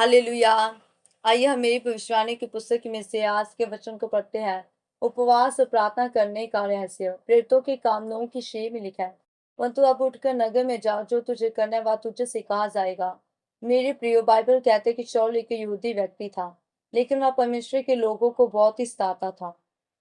Hallelujah. आइए हम मेरी भविष्यवाणी की पुस्तक में से आज के वचन को पढ़ते हैं। उपवास और प्रार्थना करने का रहस्य प्रेरितों के काम 9 की 6 में लिखा है। परंतु अब उठकर नगर में जा, जो तुझे करना है वह तुझे से कहा जाएगा। मेरे प्रियो, बाइबल कहते हैं कि शाऊल एक यहूदी व्यक्ति था, लेकिन वह परमेश्वर के लोगों को बहुत ही सताता था।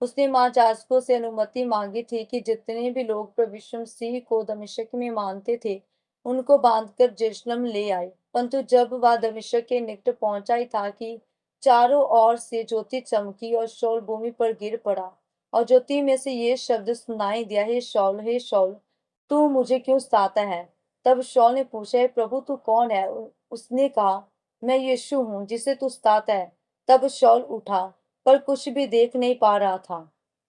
उसने महायाजकों से अनुमति मांगी थी कि जितने भी लोग प्रभु यीशु मसीह को दमिश्क में मानते थे, उनको बांधकर यरूशलेम ले आए। परंतु जब वह दमिश्क के निकट पहुंचा ही था कि चारों ओर से ज्योति चमकी और शाऊल भूमि पर गिर पड़ा। और ज्योति में से ये शब्द सुनाई दिया, हे शाऊल, तू मुझे क्यों सताता है? तब शाऊल ने पूछा, हे प्रभु, तू कौन है? उसने कहा, मैं यीशु हूँ जिसे तू सताता है। तब शाऊल उठा, पर कुछ भी देख नहीं पा रहा था।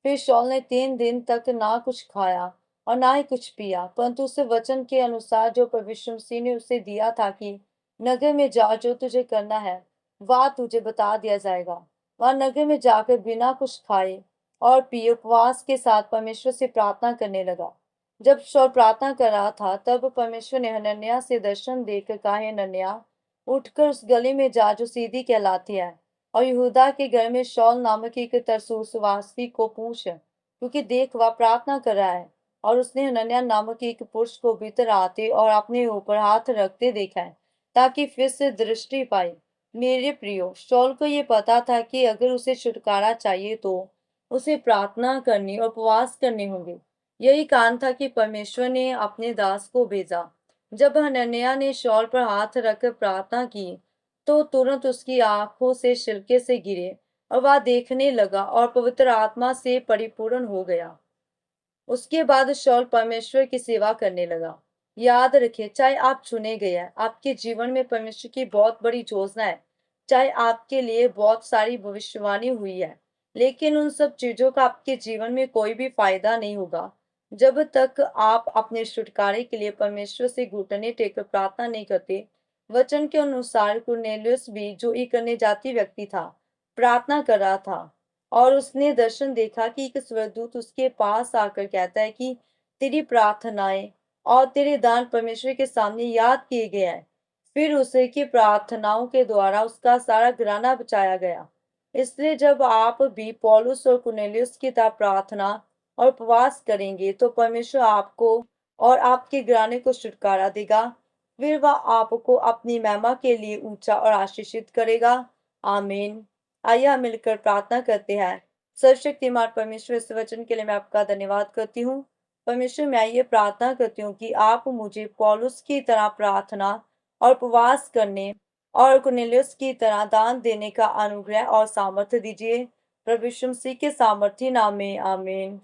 फिर शाऊल ने 3 दिन तक ना कुछ खाया और ना ही कुछ पिया, परंतु उस वचन के अनुसार जो प्रभु यीशु मसीह ने उसे दिया था कि नगर में जा, जो तुझे करना है वह तुझे बता दिया जाएगा। वह नगर में जाकर बिना कुछ खाए और पिए उपवास के साथ परमेश्वर से प्रार्थना करने लगा। जब शाऊल प्रार्थना कर रहा था, तब परमेश्वर ने हनन्याह से दर्शन देकर कहा, हे हनन्याह, उठकर उस गली में जा जो सीधी कहलाती है, और यहूदा के घर में शाऊल नामक एक तरसुसवासी को पूछ, क्योंकि देख वह प्रार्थना कर रहा है। और उसने हनन्याह नामक एक पुरुष को भीतर आते और अपने ऊपर हाथ रखते देखा है, ताकि फिर से दृष्टि पाए। मेरे प्रियो, शाऊल को ये पता था कि अगर उसे छुटकारा चाहिए तो उसे प्रार्थना करनी और उपवास करने होंगे। यही कारण था कि परमेश्वर ने अपने दास को भेजा। जब हनन्याह ने शाऊल पर हाथ रखकर प्रार्थना की, तो तुरंत उसकी आंखों से छिलके से गिरे और वह देखने लगा और पवित्र आत्मा से परिपूर्ण हो गया। उसके बाद शाऊल परमेश्वर की सेवा करने लगा। याद रखें, चाहे आप चुने गए हैं, आपके जीवन में परमेश्वर की बहुत बड़ी योजना है। चाहे आपके लिए बहुत सारी भविष्यवाणी हुई है, लेकिन उन सब चीजों का आपके जीवन में कोई भी फायदा नहीं होगा जब तक आप अपने छुटकारे के लिए परमेश्वर से घुटने टेककर प्रार्थना नहीं करते। वचन के अनुसार कुरनेलियुस भी, जो एक अन्य जाति व्यक्ति था, प्रार्थना कर रहा था, और उसने दर्शन देखा कि एक स्वर्गदूत उसके पास आकर कहता है कि तेरी प्रार्थनाएं और तेरे दान परमेश्वर के सामने याद किए गए हैं। फिर उसे की प्रार्थनाओं के द्वारा उसका सारा घराना बचाया गया। इसलिए जब आप भी पौलुस और कुरनेलियुस की तरह प्रार्थना और उपवास करेंगे, तो परमेश्वर आपको और आपके घराने को छुटकारा देगा। फिर वह आपको अपनी महिमा के लिए ऊंचा और आशीषित करेगा। आमीन। आइए हम मिलकर प्रार्थना करते हैं। सर्वशक्तिमान परमेश्वर, इस वचन के लिए मैं आपका धन्यवाद करती हूँ। परमेश्वर, मैं ये प्रार्थना करती हूँ कि आप मुझे पौलुस की तरह प्रार्थना और उपवास करने और कुरनेलियुस की तरह दान देने का अनुग्रह और सामर्थ्य दीजिए। प्रभु यीशु मसीह के सामर्थ्य नाम में, आमीन।